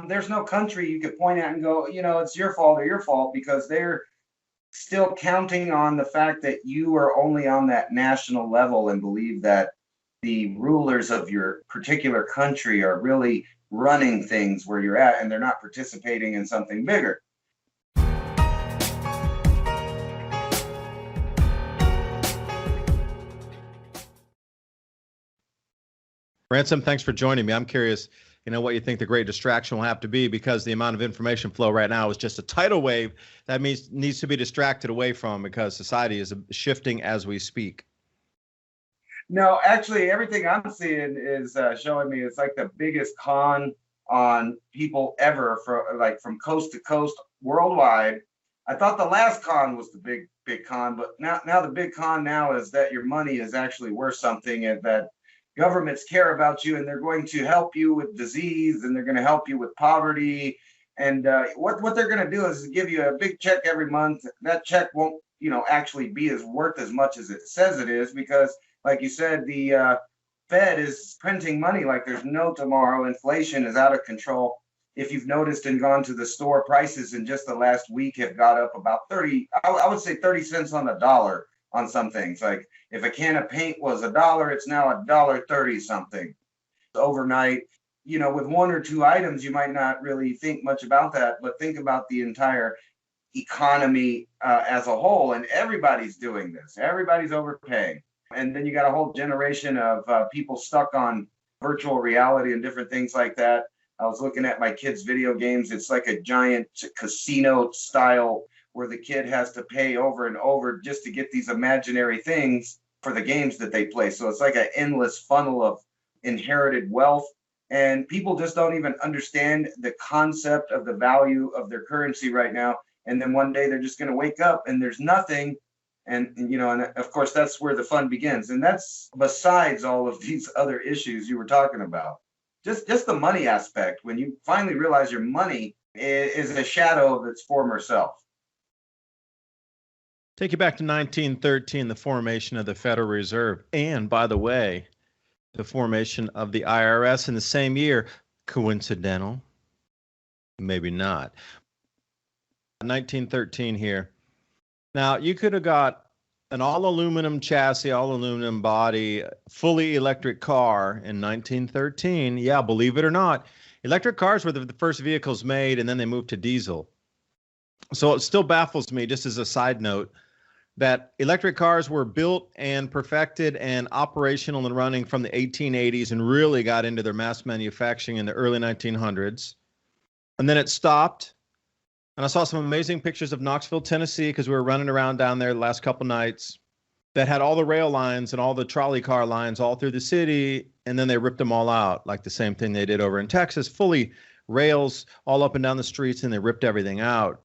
there's no country you could point at and go, it's your fault or your fault, because they're still counting on the fact that you are only on that national level and believe that the rulers of your particular country are really running things where you're at, and they're not participating in something bigger. Ransom, thanks for joining me. I'm curious, what you think the great distraction will have to be, because the amount of information flow right now is just a tidal wave that needs to be distracted away from, because society is shifting as we speak. No, actually, everything I'm seeing is showing me it's like the biggest con on people ever, from coast to coast worldwide. I thought the last con was the big con, but now the big con now is that your money is actually worth something, and that governments care about you, and they're going to help you with disease, and they're going to help you with poverty. And what they're going to do is give you a big check every month. That check won't, actually be worth as much as it says it is, because, like you said, the Fed is printing money like there's no tomorrow. Inflation is out of control. If you've noticed and gone to the store, prices in just the last week have got up about I would say 30 cents on the dollar on some things. Like if a can of paint was $1, it's now $1.30 something. Overnight, with one or two items, you might not really think much about that, but think about the entire economy as a whole. And everybody's doing this. Everybody's overpaying. And then you got a whole generation of people stuck on virtual reality and different things like that. I was looking at my kids' video games. It's like a giant casino style where the kid has to pay over and over just to get these imaginary things for the games that they play. So it's like an endless funnel of inherited wealth. And people just don't even understand the concept of the value of their currency right now. And then one day they're just going to wake up and there's nothing. And of course, that's where the fun begins. And that's besides all of these other issues you were talking about. Just the money aspect, when you finally realize your money is a shadow of its former self. Take you back to 1913, the formation of the Federal Reserve. And by the way, the formation of the IRS in the same year. Coincidental? Maybe not. 1913 here. Now, you could have got an all-aluminum chassis, all-aluminum body, fully electric car in 1913. Yeah, believe it or not, electric cars were the first vehicles made, and then they moved to diesel. So it still baffles me, just as a side note, that electric cars were built and perfected and operational and running from the 1880s and really got into their mass manufacturing in the early 1900s. And then it stopped. And I saw some amazing pictures of Knoxville, Tennessee, because we were running around down there the last couple nights, that had all the rail lines and all the trolley car lines all through the city. And then they ripped them all out, like the same thing they did over in Texas, fully rails all up and down the streets, and they ripped everything out.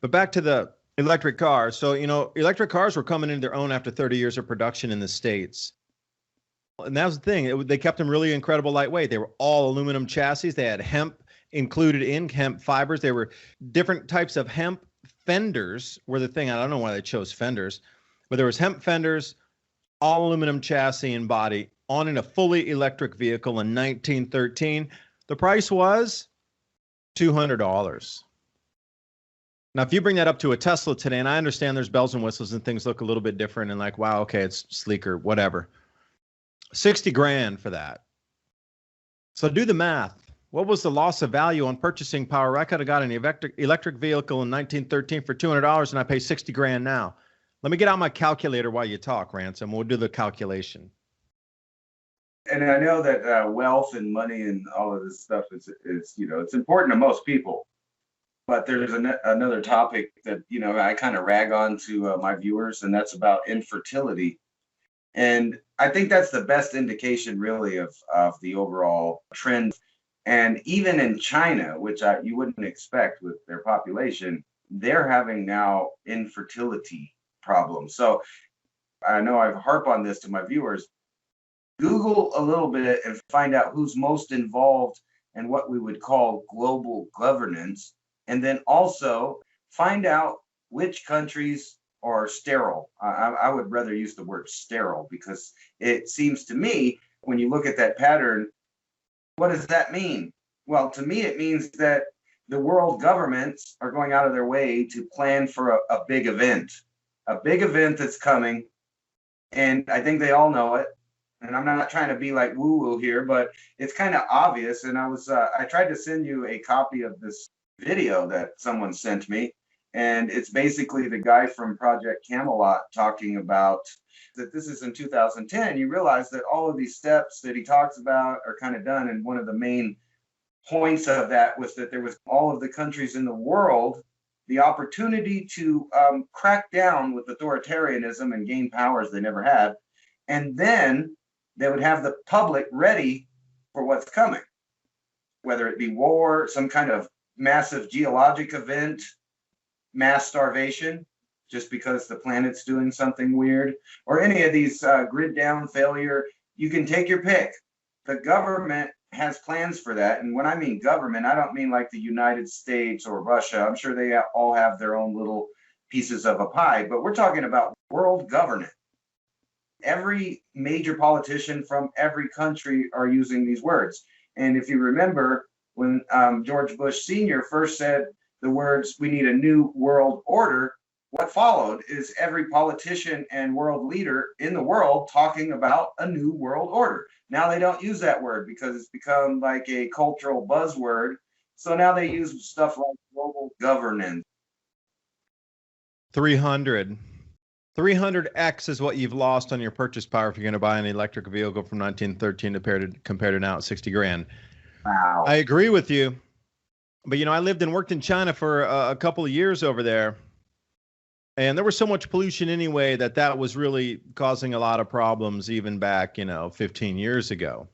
But back to the electric cars. So, electric cars were coming into their own after 30 years of production in the States. And that was the thing. They kept them really incredible lightweight. They were all aluminum chassis. They had hemp included in hemp fibers. They were different types of hemp fenders were the thing. I don't know why they chose fenders, but there was hemp fenders, all aluminum chassis and body on in a fully electric vehicle in 1913. The price was $200. Now, if you bring that up to a Tesla today, and I understand there's bells and whistles and things look a little bit different and like, wow, okay, it's sleeker, whatever. 60 grand for that. So do the math. What was the loss of value on purchasing power? I could have got an electric vehicle in 1913 for $200, and I pay 60 grand now. Let me get out my calculator while you talk, Ransom. We'll do the calculation. And I know that wealth and money and all of this stuff is it's important to most people. But there's another topic that, I kind of rag on to my viewers, and that's about infertility. And I think that's the best indication, really, of the overall trend. And even in China, which you wouldn't expect with their population, they're having now infertility problems. So I know I've harped on this to my viewers. Google a little bit and find out who's most involved in what we would call global governance. And then also find out which countries are sterile. I would rather use the word sterile, because it seems to me, when you look at that pattern, what does that mean? Well, to me, it means that the world governments are going out of their way to plan for a big event that's coming. And I think they all know it. And I'm not trying to be like woo woo here, but it's kind of obvious. And I tried to send you a copy of this video that someone sent me. And it's basically the guy from Project Camelot talking about that this is in 2010. You realize that all of these steps that he talks about are kind of done. And one of the main points of that was that there was all of the countries in the world the opportunity to crack down with authoritarianism and gain powers they never had, and then they would have the public ready for what's coming, whether it be war, some kind of massive geologic event, mass starvation, just because the planet's doing something weird, or any of these grid down failure. You can take your pick. The government has plans for that. And when I mean government, I don't mean like the United States or Russia. I'm sure they all have their own little pieces of a pie, but we're talking about world governance. Every major politician from every country are using these words. And if you remember, when George Bush Sr. first said the words, "We need a new world order," what followed is every politician and world leader in the world talking about a new world order. Now they don't use that word because it's become like a cultural buzzword. So now they use stuff like global governance. 300x is what you've lost on your purchase power if you're going to buy an electric vehicle from 1913 compared to now at 60 grand. Wow. I agree with you. But, I lived and worked in China for a couple of years over there. And there was so much pollution anyway that was really causing a lot of problems even back, 15 years ago.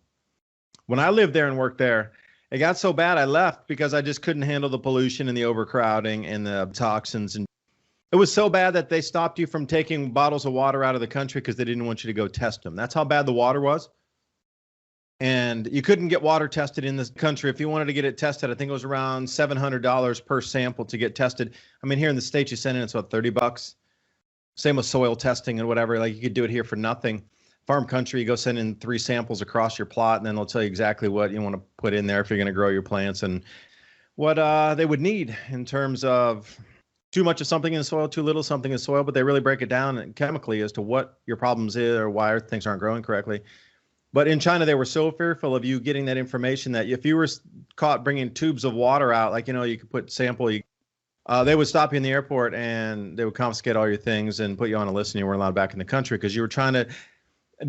When I lived there and worked there, it got so bad I left because I just couldn't handle the pollution and the overcrowding and the toxins. And it was so bad that they stopped you from taking bottles of water out of the country because they didn't want you to go test them. That's how bad the water was. And you couldn't get water tested in this country. If you wanted to get it tested, I think it was around $700 per sample to get tested. I mean, here in the States, you send in, it's about $30. Same with soil testing and whatever. Like, you could do it here for nothing. Farm country, you go send in 3 samples across your plot, and then they'll tell you exactly what you want to put in there if you're going to grow your plants and what they would need in terms of too much of something in soil, too little something in soil. But they really break it down chemically as to what your problems is or why things aren't growing correctly. But in China, they were so fearful of you getting that information that if you were caught bringing tubes of water out, like, you could put sample, they would stop you in the airport and they would confiscate all your things and put you on a list and you weren't allowed back in the country because you were trying to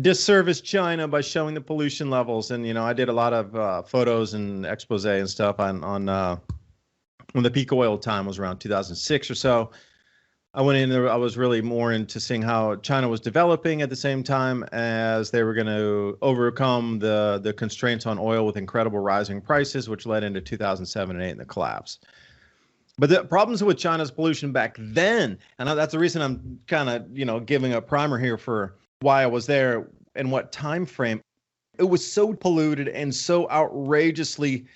disservice China by showing the pollution levels. And, I did a lot of photos and expose and stuff on when the peak oil time was around 2006 or so. I went in there, I was really more into seeing how China was developing at the same time as they were going to overcome the constraints on oil with incredible rising prices, which led into 2007 and 2008 and the collapse. But the problems with China's pollution back then, and that's the reason I'm kind of, giving a primer here for why I was there and what time frame. It was so polluted and so outrageously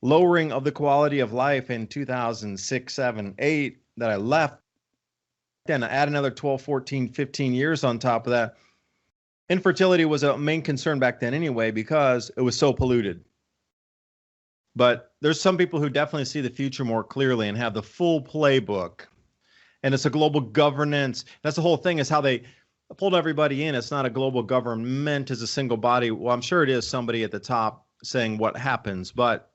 lowering of the quality of life in 2006, 7, 8 that I left. Then add another 12, 14, 15 years on top of that. Infertility was a main concern back then anyway because it was so polluted. But there's some people who definitely see the future more clearly and have the full playbook. And it's a global governance. That's the whole thing, is how they pulled everybody in. It's not a global government as a single body. Well, I'm sure it is somebody at the top saying what happens. But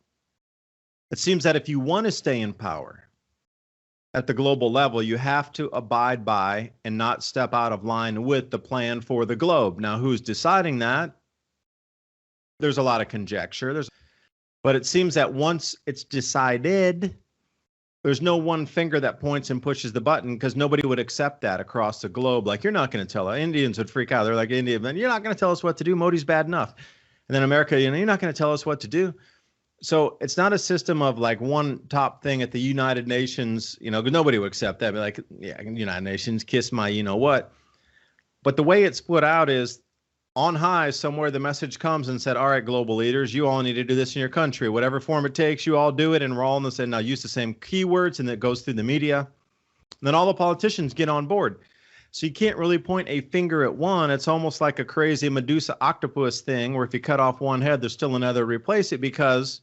it seems that if you want to stay in power at the global level, you have to abide by and not step out of line with the plan for the globe. Now, who's deciding that? There's a lot of conjecture. But it seems that once it's decided, there's no one finger that points and pushes the button because nobody would accept that across the globe. Like, you're not going to tell us. Indians would freak out. They're like, India, man, you're not going to tell us what to do. Modi's bad enough. And then America, you're not going to tell us what to do. So it's not a system of like one top thing at the United Nations, nobody would accept that. Be like, yeah, United Nations, kiss my, what. But the way it's put out is on high somewhere, the message comes and said, all right, global leaders, you all need to do this in your country, whatever form it takes, you all do it. And we're all in the same, now use the same keywords, and it goes through the media. And then all the politicians get on board. So you can't really point a finger at one. It's almost like a crazy Medusa octopus thing where if you cut off one head, there's still another to replace it, because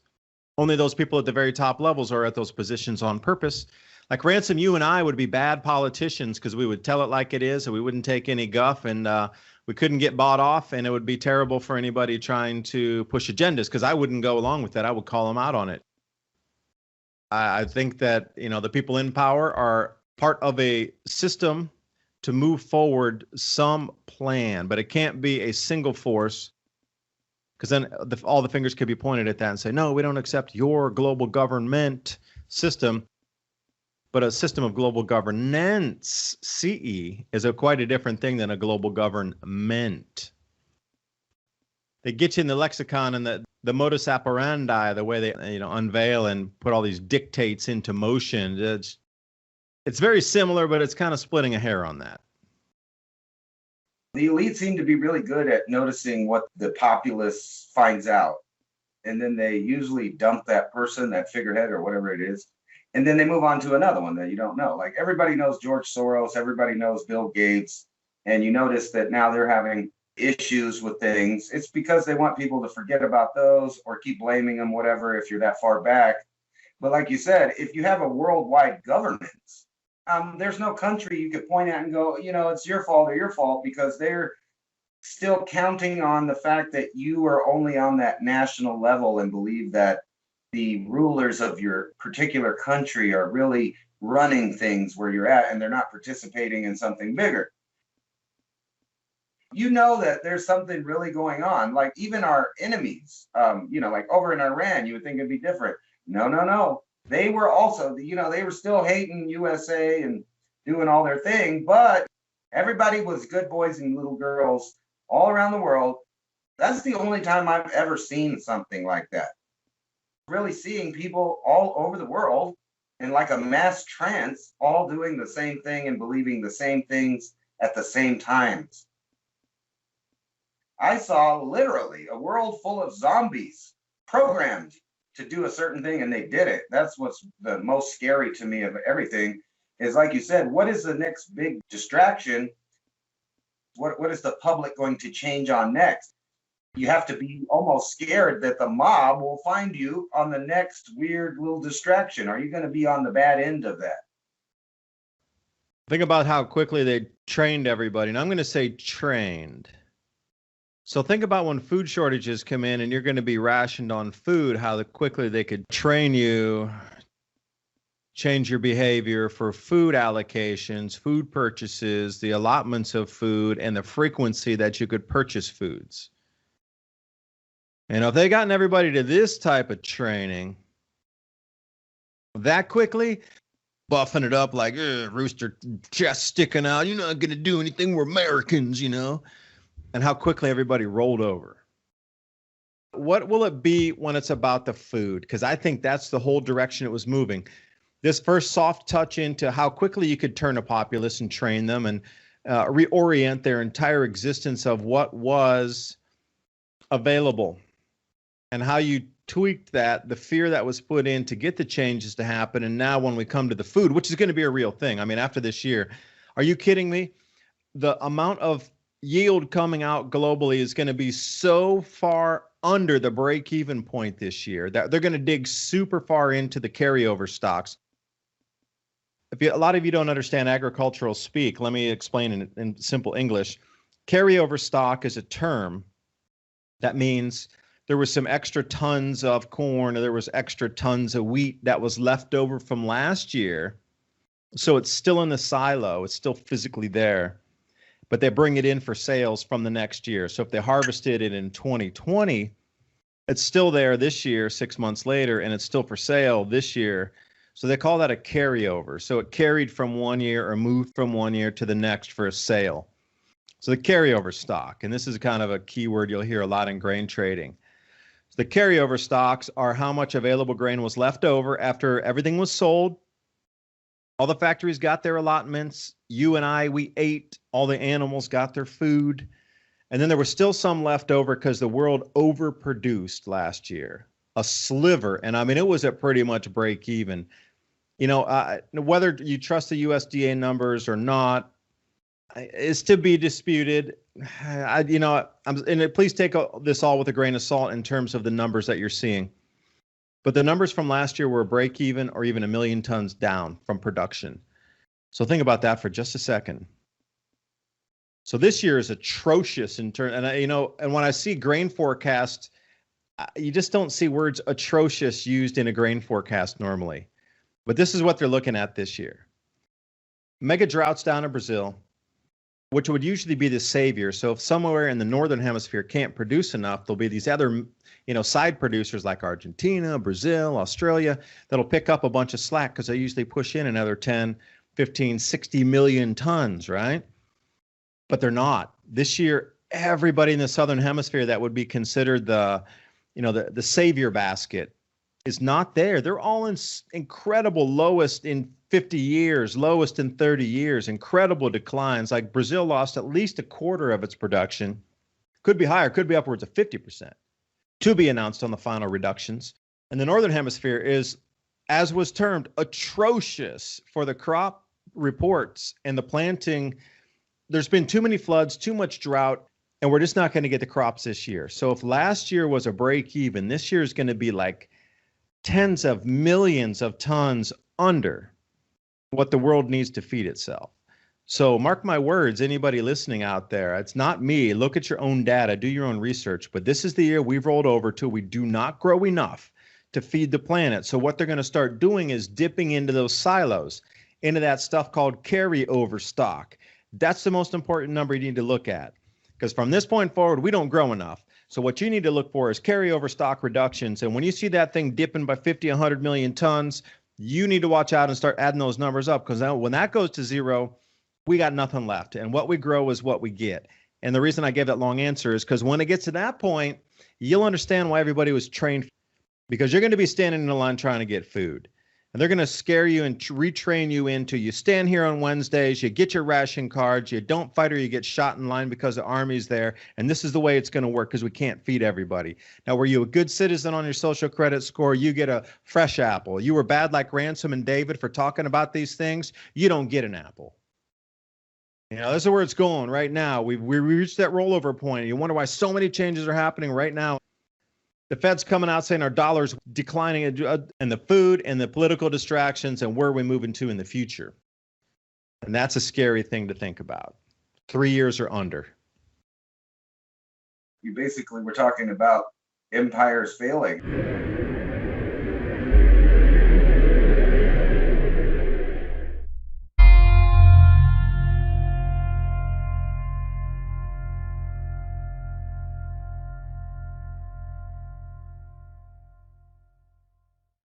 Only those people at the very top levels are at those positions on purpose. Like Ransom, you and I would be bad politicians because we would tell it like it is and we wouldn't take any guff, and we couldn't get bought off, and it would be terrible for anybody trying to push agendas because I wouldn't go along with that. I would call them out on it. I think that, the people in power are part of a system to move forward some plan, but it can't be a single force, because then all the fingers could be pointed at that and say, no, we don't accept your global government system. But a system of global governance, CE, is quite a different thing than a global government. They get you in the lexicon and the modus operandi, the way they unveil and put all these dictates into motion. It's very similar, but it's kind of splitting a hair on that. The elite seem to be really good at noticing what the populace finds out. And then they usually dump that person, that figurehead or whatever it is. And then they move on to another one that you don't know. Like everybody knows George Soros, everybody knows Bill Gates. And you notice that now they're having issues with things. It's because they want people to forget about those or keep blaming them, whatever, if you're that far back. But like you said, if you have a worldwide governance, there's no country you could point at and go, it's your fault or your fault, because they're still counting on the fact that you are only on that national level and believe that the rulers of your particular country are really running things where you're at, and they're not participating in something bigger. That there's something really going on. Like even our enemies, like over in Iran, you would think it'd be different. No. They were also, they were still hating USA and doing all their thing, but everybody was good boys and little girls all around the world. That's the only time I've ever seen something like that. Really seeing people all over the world in like a mass trance, all doing the same thing and believing the same things at the same times. I saw literally a world full of zombies programmed to do a certain thing, and they did it. That's what's the most scary to me of everything, is like you said, what is the next big distraction? What is the public going to change on next? You have to be almost scared that the mob will find you on the next weird little distraction. Are you going to be on the bad end of that? Think about how quickly they trained everybody. And I'm going to say trained. So think about when food shortages come in and you're going to be rationed on food, how quickly they could train you, change your behavior for food allocations, food purchases, the allotments of food, and the frequency that you could purchase foods. And if they gotten everybody to this type of training that quickly, buffing it up like rooster chest sticking out, you're not going to do anything, we're Americans, and how quickly everybody rolled over. What will it be when it's about the food? Because I think that's the whole direction it was moving. This first soft touch into how quickly you could turn a populace and train them and reorient their entire existence of what was available. And how you tweaked that, the fear that was put in to get the changes to happen. And now when we come to the food, which is going to be a real thing. I mean, after this year, are you kidding me? The amount of yield coming out globally is going to be so far under the break-even point this year that they're going to dig super far into the carryover stocks. A lot of you don't understand agricultural speak, let me explain in simple English. Carryover stock is a term that means there was some extra tons of corn, or there was extra tons of wheat that was left over from last year. So it's still in the silo. It's still physically there, but they bring it in for sales from the next year. So if they harvested it in 2020, it's still there this year, 6 months later, and it's still for sale this year. So they call that a carryover. So it carried from one year or moved from one year to the next for a sale. So the carryover stock, and this is kind of a keyword you'll hear a lot in grain trading. The carryover stocks are how much available grain was left over after everything was sold. All the factories got their allotments. You and I, we ate. All the animals got their food. And then there was still some left over because the world overproduced last year. A sliver. And I mean, it was at pretty much break even. Whether you trust the USDA numbers or not is to be disputed. Please take this all with a grain of salt in terms of the numbers that you're seeing. But the numbers from last year were break even or even 1 million tons down from production. So think about that for just a second. So this year is atrocious in turn. And and when I see grain forecasts, you just don't see words atrocious used in a grain forecast normally. But this is what they're looking at this year. Mega droughts down in Brazil, which would usually be the savior. So if somewhere in the northern hemisphere can't produce enough, there'll be these other, side producers like Argentina, Brazil, Australia, that'll pick up a bunch of slack because they usually push in another 10, 15, 60 million tons, right? But they're not. This year, everybody in the southern hemisphere that would be considered the savior basket is not there. They're all in incredible lowest in 50 years, lowest in 30 years, incredible declines. Like Brazil lost at least a quarter of its production. Could be higher, could be upwards of 50%, to be announced on the final reductions. And the northern hemisphere is, as was termed, atrocious for the crop reports and the planting. There's been too many floods, too much drought, and we're just not going to get the crops this year. So if last year was a break even, this year is going to be like tens of millions of tons under what the world needs to feed itself. So mark my words, anybody listening out there, it's not me. Look at your own data, do your own research. But this is the year we've rolled over to. We do not grow enough to feed the planet. So what they're going to start doing is dipping into those silos, into that stuff called carryover stock. That's the most important number you need to look at. Because from this point forward, we don't grow enough. So what you need to look for is carryover stock reductions. And when you see that thing dipping by 50, 100 million tons, you need to watch out and start adding those numbers up. Because now when that goes to zero, we got nothing left. And what we grow is what we get. And the reason I gave that long answer is because when it gets to that point, you'll understand why everybody was trained. Because you're going to be standing in a line trying to get food. And they're going to scare you and retrain you into, you stand here on Wednesdays, you get your ration cards, you don't fight or you get shot in line because the army's there. And this is the way it's going to work because we can't feed everybody. Now, were you a good citizen on your social credit score? You get a fresh apple. You were bad like Ransom and David for talking about these things. You don't get an apple. This is where it's going right now. We reached that rollover point. You wonder why so many changes are happening right now. The Fed's coming out saying our dollar's declining, and the food and the political distractions and where are we moving to in the future. And that's a scary thing to think about. 3 years or under. You basically were talking about empires failing.